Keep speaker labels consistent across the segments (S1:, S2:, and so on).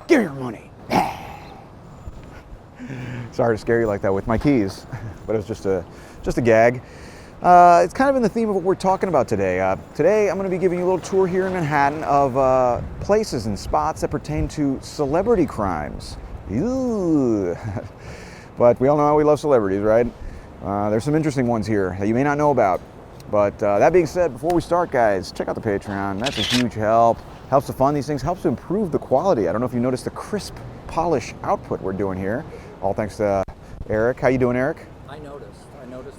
S1: Give me your money. Sorry to scare you like that with my keys, but it was just a gag. It's kind of in the theme of what we're talking about today. Today I'm going to be giving you a little tour here in Manhattan of places and spots that pertain to celebrity crimes. Ew. But we all know how we love celebrities, right? There's some interesting ones here that you may not know about. But that being said, before we start, guys, check out the Patreon. That's a huge help. Helps to fund these things, helps to improve the quality. I don't know if you noticed the crisp polish output we're doing here. All thanks to Eric. How you doing, Eric?
S2: I noticed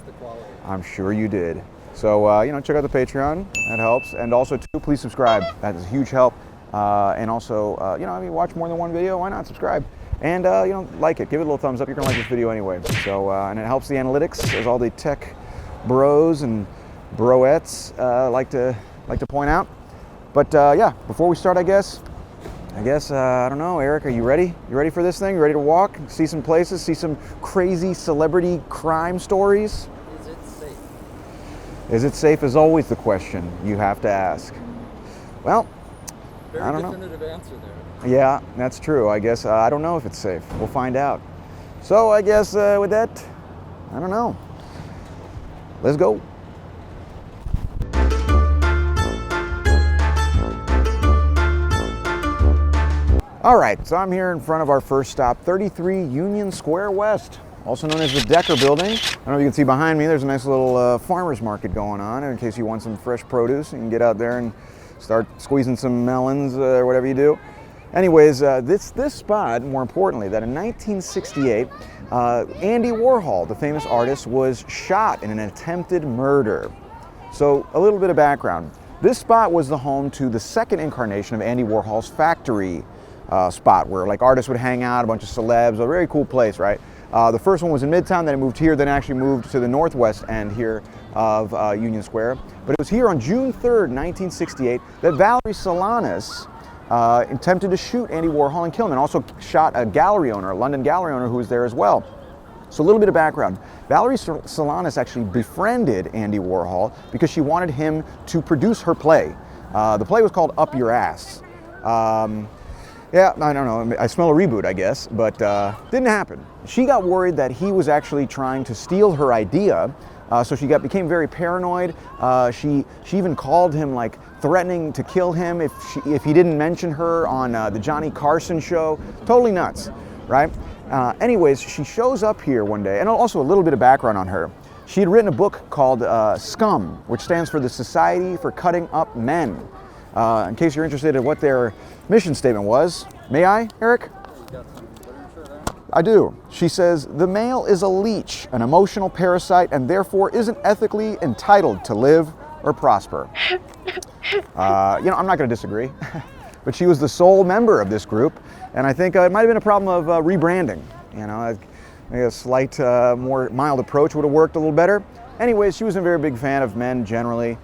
S2: the quality.
S1: I'm sure you did. So, check out the Patreon. That helps. And also, too, please subscribe. That is a huge help. And also, if you watch more than one video, why not subscribe? And, like it. Give it a little thumbs up. You're going to like this video anyway. So, and it helps the analytics, as all the tech bros and broettes like to point out. But, before we start, I don't know, Eric, are you ready? You ready for this thing? You ready to walk, see some places, see some crazy celebrity crime stories?
S2: Is it safe?
S1: Is it safe is always the question you have to ask. Well, I don't know.
S2: Very definitive answer there.
S1: Yeah, that's true. I guess I don't know if it's safe. We'll find out. So I guess with that, I don't know. Let's go. All right, so I'm here in front of our first stop, 33 Union Square West, also known as the Decker Building. I don't know if you can see behind me, there's a nice little farmer's market going on in case you want some fresh produce. You can get out there and start squeezing some melons or whatever you do. Anyways, this spot, more importantly, that in 1968, Andy Warhol, the famous artist, was shot in an attempted murder. So a little bit of background. This spot was the home to the second incarnation of Andy Warhol's factory spot where like artists would hang out, a bunch of celebs, a very cool place, right? The first one was in Midtown, then it moved here, then it actually moved to the northwest end here of Union Square. But it was here on June 3rd, 1968, that Valerie Solanas attempted to shoot Andy Warhol and kill him, and also shot a gallery owner, a London gallery owner who was there as well. So a little bit of background. Valerie Solanas actually befriended Andy Warhol because she wanted him to produce her play. The play was called Up Your Ass. Yeah, I don't know, I smell a reboot, I guess, but didn't happen. She got worried that he was actually trying to steal her idea, so she became very paranoid. She even called him, like, threatening to kill him if he didn't mention her on the Johnny Carson show. Totally nuts, right? Anyways, she shows up here one day, and also a little bit of background on her. She had written a book called Scum, which stands for the Society for Cutting Up Men. In case you're interested in what their mission statement was. May I, Eric?
S2: You got some literature there?
S1: I do. She says, the male is a leech, an emotional parasite, and therefore isn't ethically entitled to live or prosper. I'm not going to disagree. But she was the sole member of this group, and I think it might have been a problem of rebranding. Maybe a slight, more mild approach would have worked a little better. Anyways, she was a very big fan of men generally.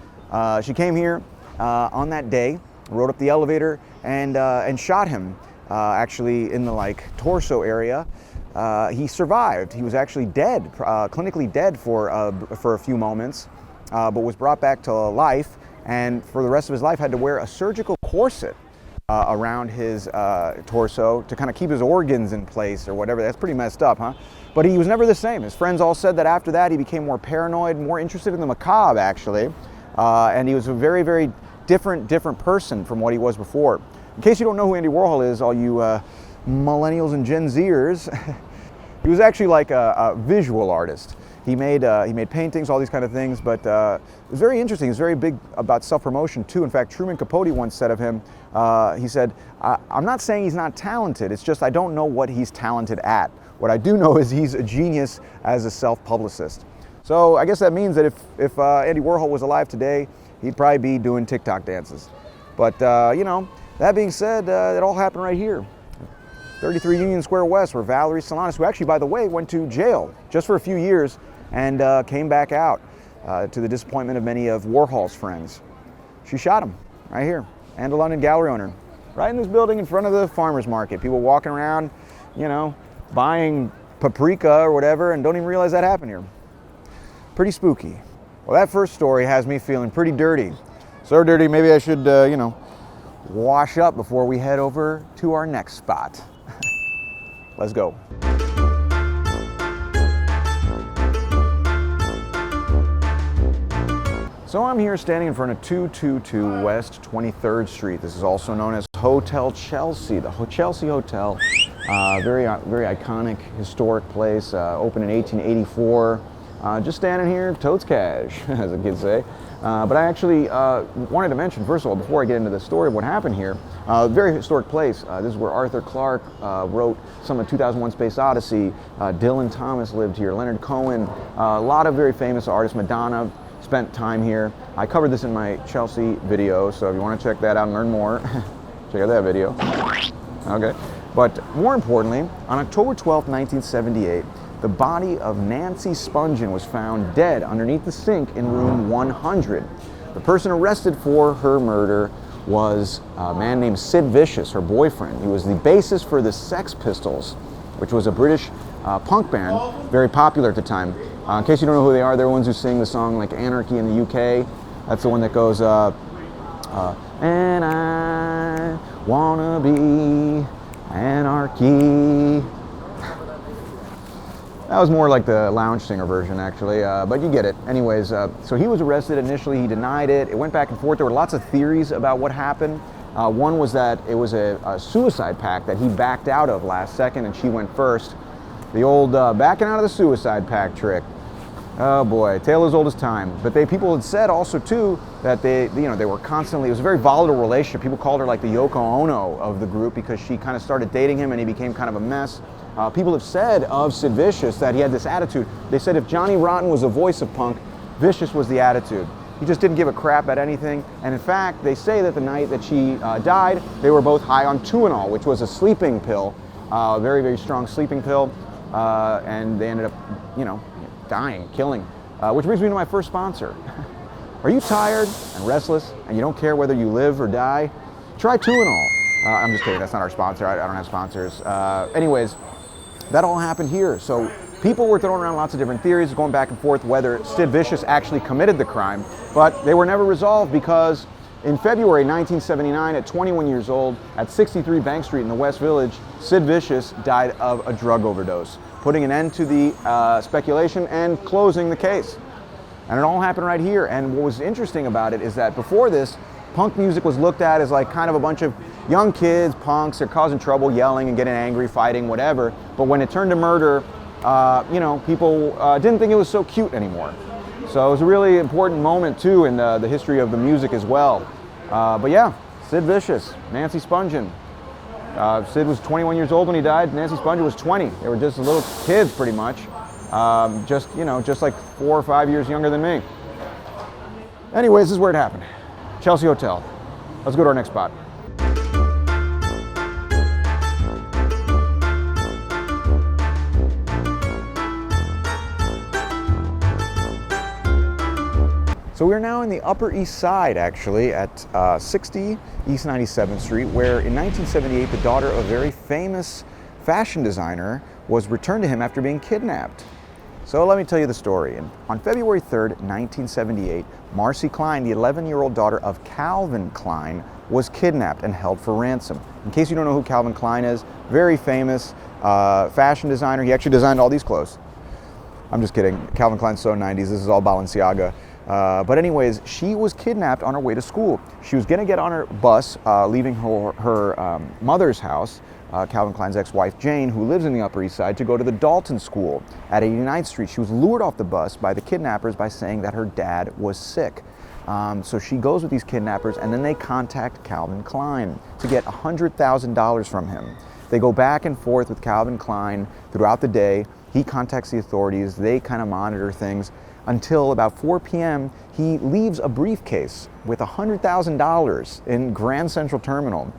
S1: She came here on that day, rode up the elevator, and shot him, actually in the torso area. He survived. He was actually dead, clinically dead for a few moments, but was brought back to life, and for the rest of his life had to wear a surgical corset around his torso to kind of keep his organs in place or whatever. That's pretty messed up, huh? But he was never the same. His friends all said that after that he became more paranoid, more interested in the macabre, actually, and he was a very, very different person from what he was before. In case you don't know who Andy Warhol is, all you millennials and Gen Zers, he was actually like a visual artist. He made paintings, all these kind of things, but it was very interesting. He was very big about self-promotion too. In fact, Truman Capote once said of him, he said, I'm not saying he's not talented, it's just I don't know what he's talented at. What I do know is he's a genius as a self-publicist. So I guess that means that if Andy Warhol was alive today, he'd probably be doing TikTok dances. But, that being said, it all happened right here. 33 Union Square West, where Valerie Solanas, who actually, by the way, went to jail just for a few years and came back out to the disappointment of many of Warhol's friends. She shot him right here, and a London gallery owner, right in this building in front of the farmer's market. People walking around, buying paprika or whatever and don't even realize that happened here. Pretty spooky. Well, that first story has me feeling pretty dirty. So dirty, maybe I should, wash up before we head over to our next spot. Let's go. So I'm here standing in front of 222 West 23rd Street. This is also known as Hotel Chelsea, the Chelsea Hotel. Very iconic, historic place, opened in 1884. Just standing here, totes cash, as the kids say. But I actually wanted to mention, first of all, before I get into the story of what happened here, very historic place. This is where Arthur Clarke wrote some of 2001 Space Odyssey. Dylan Thomas lived here, Leonard Cohen, a lot of very famous artists, Madonna, spent time here. I covered this in my Chelsea video, so if you want to check that out and learn more, check out that video. Okay, but more importantly, on October 12, 1978, the body of Nancy Spungen was found dead underneath the sink in room 100. The person arrested for her murder was a man named Sid Vicious, her boyfriend. He was the bassist for the Sex Pistols, which was a British punk band, very popular at the time. In case you don't know who they are, they're the ones who sing the song like Anarchy in the UK. That's the one that goes, and I wanna be anarchy. That was more like the lounge singer version, actually, but you get it. Anyways, so he was arrested initially. He denied it. It went back and forth. There were lots of theories about what happened. One was that it was a suicide pact that he backed out of last second, and she went first. The old backing out of the suicide pact trick. Oh boy, tale as old as time. But people had said also too that they were constantly. It was a very volatile relationship. People called her like the Yoko Ono of the group because she kind of started dating him and he became kind of a mess. People have said of Sid Vicious that he had this attitude. They said if Johnny Rotten was the voice of punk, Vicious was the attitude. He just didn't give a crap at anything. And in fact, they say that the night that she died, they were both high on Tuinal, which was a sleeping pill, a very, very strong sleeping pill. And they ended up, dying, killing. Which brings me to my first sponsor. Are you tired and restless and you don't care whether you live or die? Try Tuinal. I'm just kidding, that's not our sponsor. I don't have sponsors. Anyways, that all happened here. So people were throwing around lots of different theories, going back and forth whether Sid Vicious actually committed the crime, but they were never resolved because in February 1979, at 21 years old, at 63 Bank Street in the West Village, Sid Vicious died of a drug overdose, putting an end to the speculation and closing the case. And it all happened right here. And what was interesting about it is that before this, punk music was looked at as like kind of a bunch of young kids, punks, they're causing trouble, yelling and getting angry, fighting, whatever. But when it turned to murder, people didn't think it was so cute anymore. So it was a really important moment too in the history of the music as well. But yeah, Sid Vicious, Nancy Spungen. Sid was 21 years old when he died. Nancy Spungen was 20. They were just little kids pretty much. Just like 4 or 5 years younger than me. Anyways, this is where it happened. Chelsea Hotel. Let's go to our next spot. So we're now in the Upper East Side, actually, at 60 East 97th Street, where in 1978, the daughter of a very famous fashion designer was returned to him after being kidnapped. So let me tell you the story. On February 3rd, 1978, Marcy Klein, the 11-year-old daughter of Calvin Klein, was kidnapped and held for ransom. In case you don't know who Calvin Klein is, very famous fashion designer. He actually designed all these clothes. I'm just kidding. Calvin Klein's so 90s. This is all Balenciaga. But anyways, she was kidnapped on her way to school. She was going to get on her bus, leaving her mother's house, Calvin Klein's ex-wife Jane, who lives in the Upper East Side, to go to the Dalton School at 89th Street. She was lured off the bus by the kidnappers by saying that her dad was sick. So she goes with these kidnappers, and then they contact Calvin Klein to get $100,000 from him. They go back and forth with Calvin Klein throughout the day. He contacts the authorities. They kind of monitor things until about 4 p.m. he leaves a briefcase with $100,000 in Grand Central Terminal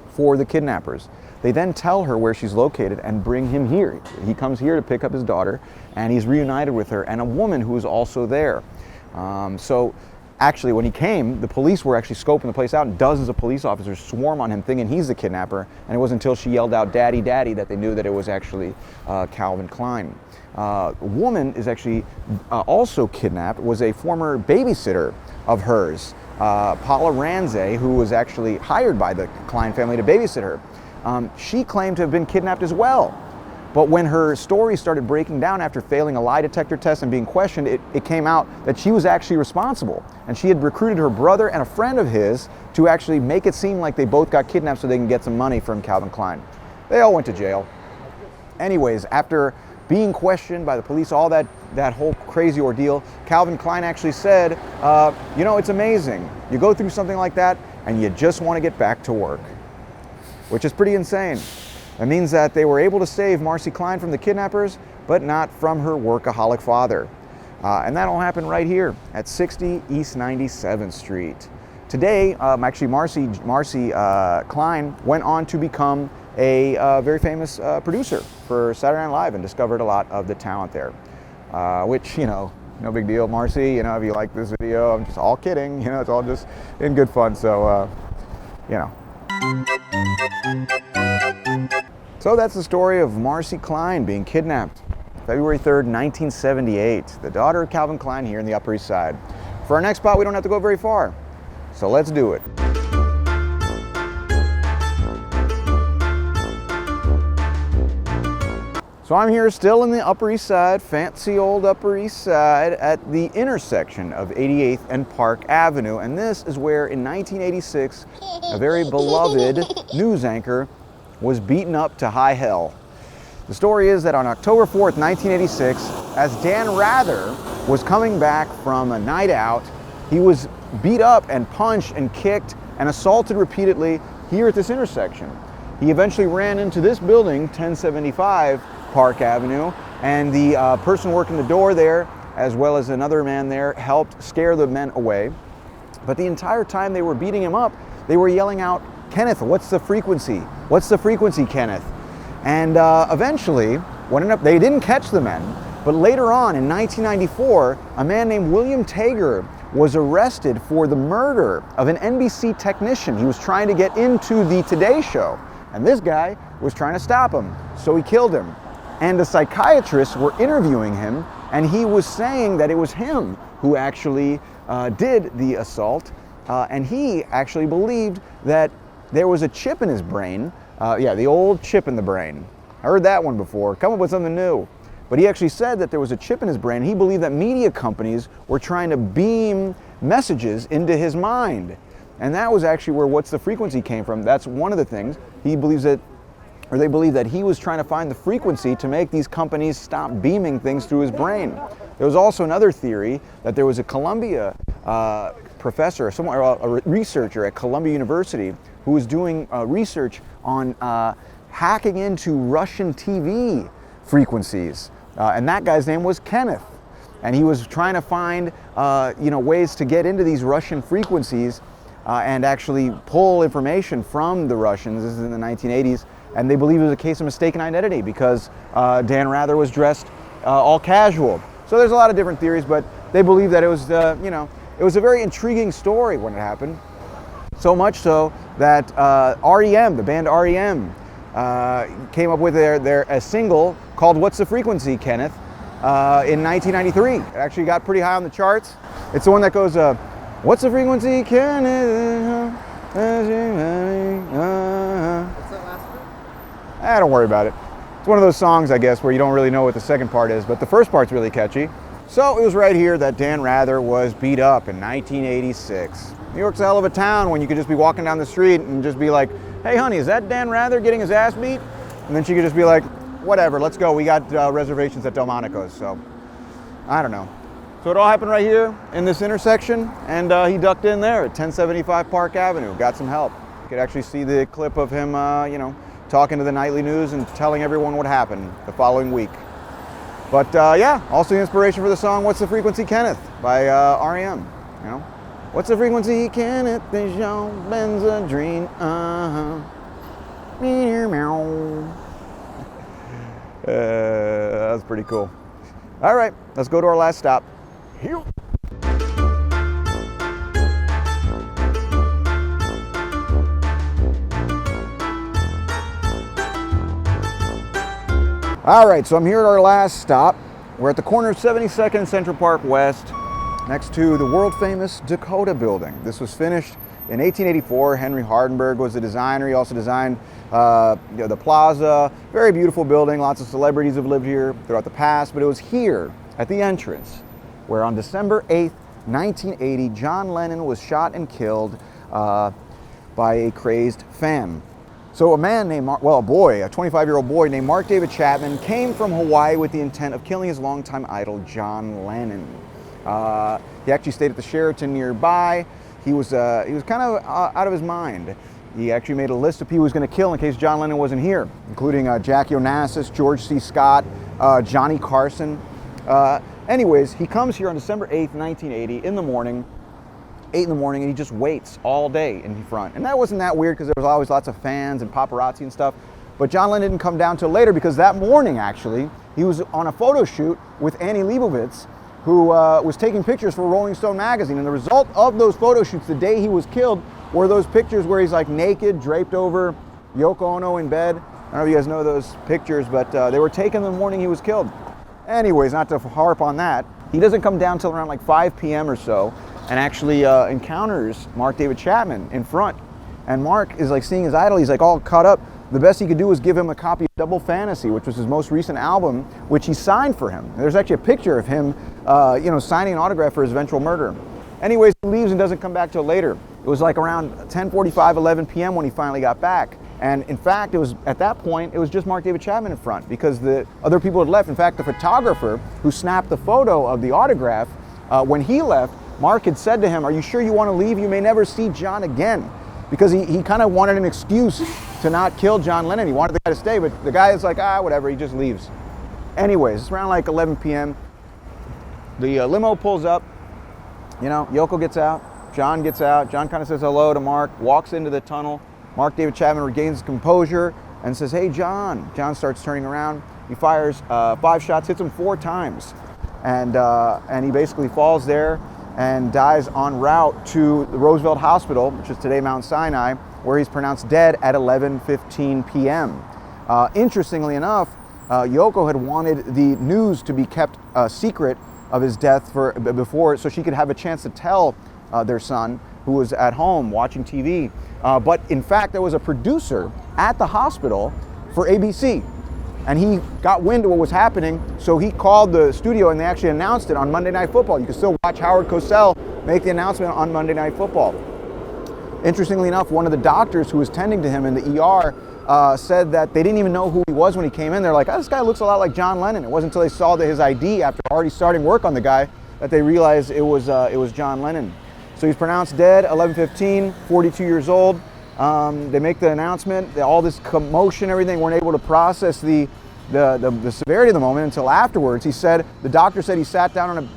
S1: for the kidnappers. They then tell her where she's located and bring him here. He comes here to pick up his daughter, and he's reunited with her and a woman who is also there. So actually, when he came, the police were actually scoping the place out, and dozens of police officers swarm on him thinking he's the kidnapper, and it wasn't until she yelled out, "Daddy, Daddy," that they knew that it was actually Calvin Klein. A woman is actually also kidnapped, was a former babysitter of hers. Paula Ranze, who was actually hired by the Klein family to babysit her, she claimed to have been kidnapped as well. But when her story started breaking down after failing a lie detector test and being questioned, it came out that she was actually responsible. And she had recruited her brother and a friend of his to actually make it seem like they both got kidnapped so they can get some money from Calvin Klein. They all went to jail. Anyways, after being questioned by the police, all that whole crazy ordeal, Calvin Klein actually said, you know, it's amazing. You go through something like that and you just want to get back to work, which is pretty insane. That means that they were able to save Marcy Klein from the kidnappers, but not from her workaholic father. And that all happened right here at 60 East 97th Street. Today, actually Marcy Klein went on to become a very famous producer for Saturday Night Live and discovered a lot of the talent there. Which, you know, no big deal, Marcy, you know, if you like this video, I'm just all kidding, you know, it's all just in good fun, so, you know. So that's the story of Marcy Klein being kidnapped February 3rd, 1978, the daughter of Calvin Klein here in the Upper East Side. For our next spot, we don't have to go very far, so let's do it. So I'm here still in the Upper East Side, fancy old Upper East Side, at the intersection of 88th and Park Avenue. And this is where in 1986, a very beloved news anchor was beaten up to high hell. The story is that on October 4th, 1986, as Dan Rather was coming back from a night out, he was beat up and punched and kicked and assaulted repeatedly here at this intersection. He eventually ran into this building, 1075 Park Avenue, and the person working the door there, as well as another man there, helped scare the men away. But the entire time they were beating him up, they were yelling out, "Kenneth, what's the frequency? What's the frequency, Kenneth?" And eventually, they didn't catch the men, but later on in 1994, a man named William Tager was arrested for the murder of an NBC technician. He was trying to get into the Today Show, and this guy was trying to stop him, so he killed him. And the psychiatrists were interviewing him, and he was saying that it was him who actually did the assault, and he actually believed that there was a chip in his brain. Yeah, the old chip in the brain. I heard that one before. Come up with something new. But he actually said that there was a chip in his brain. He believed that media companies were trying to beam messages into his mind. And that was actually where What's the Frequency came from. That's one of the things. He believes that, or they believe that he was trying to find the frequency to make these companies stop beaming things through his brain. There was also another theory that there was a Columbia professor, a researcher at Columbia University who was doing research on hacking into Russian TV frequencies. And that guy's name was Kenneth. And he was trying to find ways to get into these Russian frequencies and actually pull information from the Russians. This is in the 1980s. And they believe it was a case of mistaken identity because Dan Rather was dressed all casual. So there's a lot of different theories, but they believe that it was, it was a very intriguing story when it happened. So much so that REM, the band REM, came up with a single called What's the Frequency, Kenneth, in 1993. It actually got pretty high on the charts. It's the one that goes, what's the frequency, Kenneth?
S2: What's that last bit?
S1: Don't worry about it. It's one of those songs, I guess, where you don't really know what the second part is, but the first part's really catchy. So it was right here that Dan Rather was beat up in 1986. New York's a hell of a town when you could just be walking down the street and just be like, "Hey honey, is that Dan Rather getting his ass beat?" And then she could just be like, "Whatever, let's go. We got reservations at Delmonico's." So, I don't know. So it all happened right here in this intersection, and he ducked in there at 1075 Park Avenue, got some help. You could actually see the clip of him, talking to the nightly news and telling everyone what happened the following week. But yeah, also the inspiration for the song "What's the Frequency, Kenneth" by REM. You know, what's the frequency, Kenneth? Is your Benzedrine? That was pretty cool. All right, let's go to our last stop. Here. All right, so I'm here at our last stop. We're at the corner of 72nd and Central Park West. next to the world-famous Dakota building. This was finished in 1884. Henry Hardenberg was the designer. He also designed the plaza. Very beautiful building. Lots of celebrities have lived here throughout the past, but it was here at the entrance where on December 8th, 1980, John Lennon was shot and killed by a crazed fan. So a man named, a 25-year-old boy named Mark David Chapman came from Hawaii with the intent of killing his longtime idol, John Lennon. He actually stayed at the Sheraton nearby. He was kind of out of his mind. He actually made a list of people he was going to kill in case John Lennon wasn't here, including Jackie Onassis, George C. Scott, Johnny Carson. Anyways, he comes here on December 8th, 1980, in the morning, 8 in the morning, and he just waits all day in front. And that wasn't that weird because there was always lots of fans and paparazzi and stuff. But John Lennon didn't come down till later because that morning, actually, he was on a photo shoot with Annie Leibovitz, who was taking pictures for Rolling Stone magazine. And the result of those photo shoots the day he was killed were those pictures where he's like naked, draped over Yoko Ono in bed. I don't know if you guys know those pictures, but they were taken the morning he was killed. Anyways, not to harp on that, he doesn't come down till around like 5 p.m. or so and actually encounters Mark David Chapman in front. And Mark is like seeing his idol, he's like all caught up. The best he could do was give him a copy of Double Fantasy, which was his most recent album, which he signed for him. There's actually a picture of him signing an autograph for his eventual murder. Anyways, he leaves and doesn't come back till later. It was like around 10:45, 11 p.m. when he finally got back. And in fact, it was at that point, it was just Mark David Chapman in front because the other people had left. In fact, the photographer who snapped the photo of the autograph, when he left, Mark had said to him, "Are you sure you want to leave? You may never see John again." Because he kind of wanted an excuse to not kill John Lennon. He wanted the guy to stay, but the guy is like, whatever, he just leaves. Anyways, it's around like 11 p.m. The limo pulls up, Yoko gets out, John gets out. John kind of says hello to Mark, walks into the tunnel. Mark David Chapman regains his composure and says, "Hey, John." John starts turning around. He fires 5 shots, hits him 4 times. And he basically falls there and dies en route to the Roosevelt Hospital, which is today Mount Sinai, where he's pronounced dead at 11:15 p.m. Interestingly enough, Yoko had wanted the news to be kept secret of his death before, so she could have a chance to tell their son, who was at home watching TV. But in fact, there was a producer at the hospital for ABC, and he got wind of what was happening, so he called the studio and they actually announced it on Monday Night Football. You can still watch Howard Cosell make the announcement on Monday Night Football. Interestingly enough, one of the doctors who was tending to him in the ER said that they didn't even know who he was when he came in. They're like, "This guy looks a lot like John Lennon." It wasn't until they saw his ID after already starting work on the guy that they realized it was John Lennon. So he's pronounced dead, 11:15, 42 years old. They make the announcement, all this commotion, everything, weren't able to process the severity of the moment until afterwards. The doctor said he sat down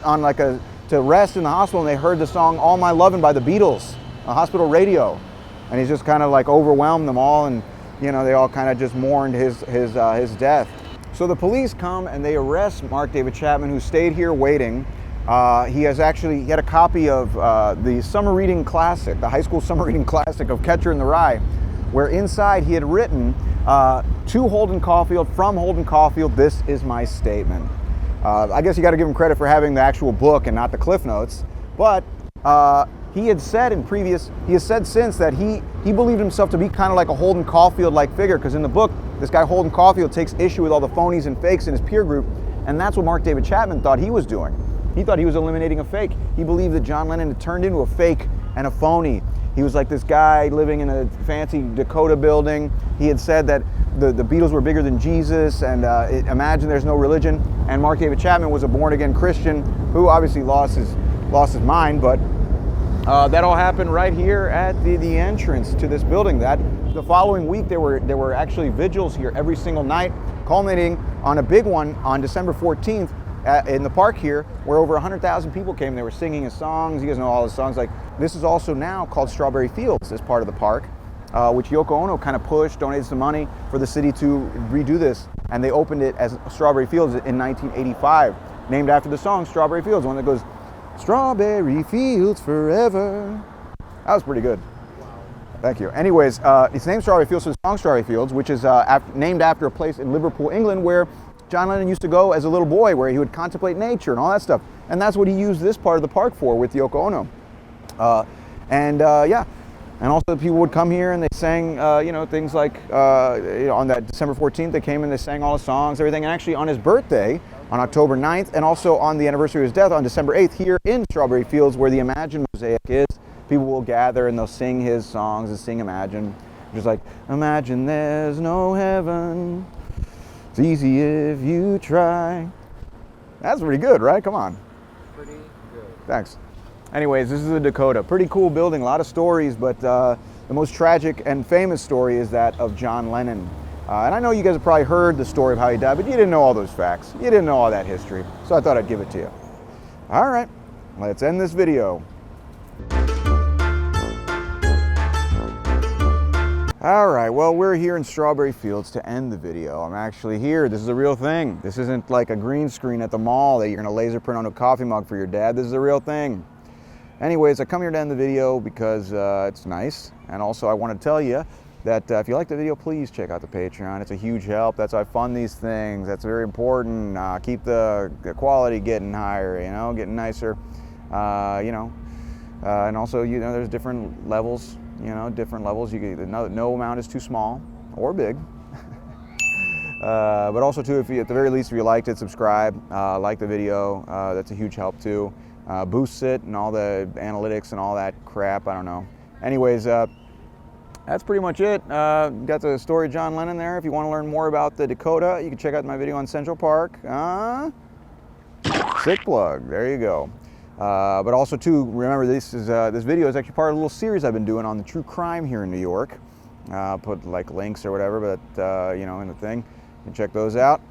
S1: to rest in the hospital, and they heard the song "All My Lovin'" by the Beatles on hospital radio. And he's just kind of like overwhelmed them all, and they all kind of just mourned his death. So the police come and they arrest Mark David Chapman, who stayed here waiting. He had a copy of the summer reading classic, the high school summer reading classic of Catcher in the Rye, where inside he had written to Holden Caulfield, from Holden Caulfield, "This is my statement." I guess you got to give him credit for having the actual book and not the Cliff Notes. But he has said since that he believed himself to be kind of like a Holden Caulfield-like figure, because in the book, this guy Holden Caulfield takes issue with all the phonies and fakes in his peer group, and that's what Mark David Chapman thought he was doing. He thought he was eliminating a fake. He believed that John Lennon had turned into a fake and a phony. He was like this guy living in a fancy Dakota building. He had said that the Beatles were bigger than Jesus, and imagine there's no religion. And Mark David Chapman was a born-again Christian who obviously lost his mind, but that all happened right here at the entrance to this building. That the following week there were actually vigils here every single night, culminating on a big one on December 14th in the park here, where over 100,000 people came. They were singing his songs. You guys know all his songs. Like, this is also now called Strawberry Fields, as part of the park, which Yoko Ono kind of pushed, donated some money for the city to redo this, and they opened it as Strawberry Fields in 1985, named after the song Strawberry Fields, one that goes, "Strawberry Fields forever." That was pretty good. Thank you. Anyways, it's named Strawberry Fields for the song Strawberry Fields, which is named after a place in Liverpool, England, where John Lennon used to go as a little boy, where he would contemplate nature and all that stuff. And that's what he used this part of the park for with Yoko Ono. Yeah, and also people would come here and they sang, you know, things like, on that December 14th, they came and they sang all the songs, everything. And actually on his birthday, on October 9th, and also on the anniversary of his death on December 8th, here in Strawberry Fields, where the Imagine Mosaic is, people will gather and they'll sing his songs and sing Imagine. Just like, imagine there's no heaven, it's easy if you try. That's pretty good, right? Come on.
S2: Pretty good.
S1: Thanks. Anyways, this is the Dakota. Pretty cool building, a lot of stories, but the most tragic and famous story is that of John Lennon. And I know you guys have probably heard the story of how he died, but you didn't know all those facts. You didn't know all that history. So I thought I'd give it to you. All right, let's end this video. All right, well, we're here in Strawberry Fields to end the video. I'm actually here. This is a real thing. This isn't like a green screen at the mall that you're gonna laser print on a coffee mug for your dad. This is a real thing. Anyways, I come here to end the video because it's nice. And also I want to tell you that if you like the video, please check out the Patreon. It's a huge help. That's how I fund these things. That's very important. Keep the quality getting higher, you know, getting nicer, you know. And also, you know, there's different levels. You know, different levels. You can, no amount is too small or big. But also too, if you, at the very least, if you liked it, subscribe, like the video. That's a huge help too. Boosts it and all the analytics and all that crap. I don't know. Anyways, that's pretty much it. Got the story of John Lennon there. If you want to learn more about the Dakota, you can check out my video on Central Park. Sick plug. There you go. But also too, remember this video is actually part of a little series I've been doing on the true crime here in New York. Put like links or whatever, but you know, in the thing, you can check those out.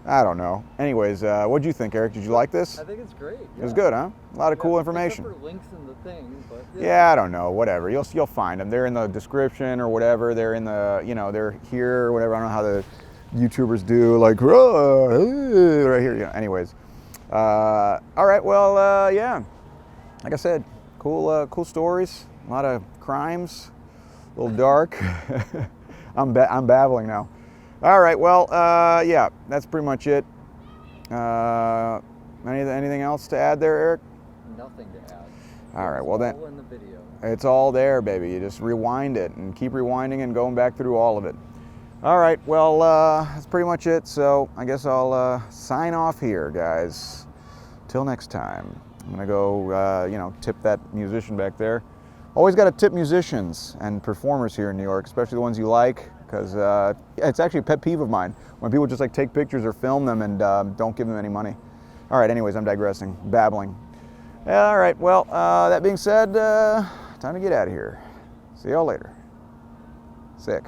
S1: I don't know. Anyways, what'd you think, Eric? Did you like this?
S2: I think it's great.
S1: It was good, huh? A lot of cool information.
S2: Except for links in the thing, but
S1: yeah, I don't know. Whatever. You'll find them. They're in the description or whatever. They're in the, you know, they're here or whatever. I don't know how the YouTubers do, like right here. Yeah. Anyways. All right, well, yeah, like I said, cool stories, a lot of crimes, a little dark. I'm babbling now. All right, well, yeah, that's pretty much it. Anything else to add there, Eric?
S2: Nothing to add.
S1: All right, well then,
S2: all in the video.
S1: It's all there, baby. You just rewind it and keep rewinding and going back through all of it. All right, well, that's pretty much it. So I guess I'll sign off here, guys. Till next time. I'm gonna go, you know, tip that musician back there. Always got to tip musicians and performers here in New York, especially the ones you like, because it's actually a pet peeve of mine when people just like take pictures or film them and don't give them any money. All right, anyways, I'm digressing, babbling. All right, well, that being said, time to get out of here. See y'all later. Sick.